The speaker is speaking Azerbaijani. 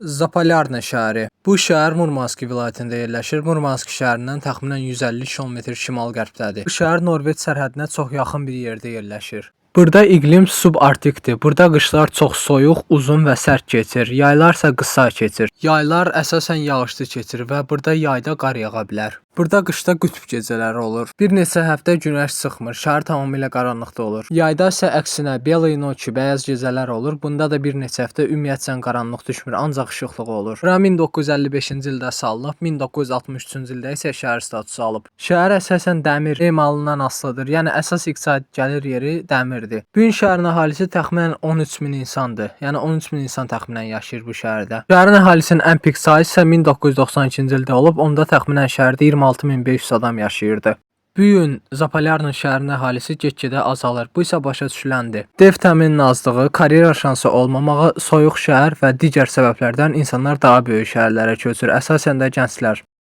Zapolyarna şəhəri. Bu şəhər Murmansk vilayətində yerləşir. Murmansk şəhərindən təxminən 150 km şimal-qərbdədir. Bu şəhər Norveç sərhədinə çox yaxın bir yerdə yerləşir. Burada iqlim subarktikdir. Burada qışlar çox soyuq, uzun və sərt keçir. Yaylar isə qısa keçir. Yaylar əsasən yağışlı keçir və burada yayda qar yağa bilər. Burada qışda qütb gecələri olur. Bir neçə həftə günəş çıxmır, şəhər tamamilə qaranlıqda olur. Yayda isə əksinə Belay Noçi, bəyaz gecələr olur. Bunda da bir neçə həftə ümumiyyətlə qaranlıq düşmür, ancaq işıqlıq olur. Bura 1955-ci ildə salınıb, 1963-cü ildə isə şəhər statusu alıb. Şəhər əsasən dəmir emalından asılıdır. Yəni əsas iqtisadi gəlir yeri dəmirdir. Bu gün şəhərin əhalisi təxminən 13 min insandır. Yəni 13 min insan təxminən yaşayır bu şəhərdə. Şəhərin əhalisinin ən pik sayı isə 1992-ci ildə olub. Onda təxminən şəhərdə 26500 adam yaşayırdı. Bu gün Zapolyarna şəhərinin əhalisi get-gedə azalır. Bu isə başa düşüləndir. Dev təmininin azlığı, karyera şansı olmamağı, soyuq şəhər və digər səbəblərdən insanlar daha böyük şəhərlərə köçür, əsasən də gənclər.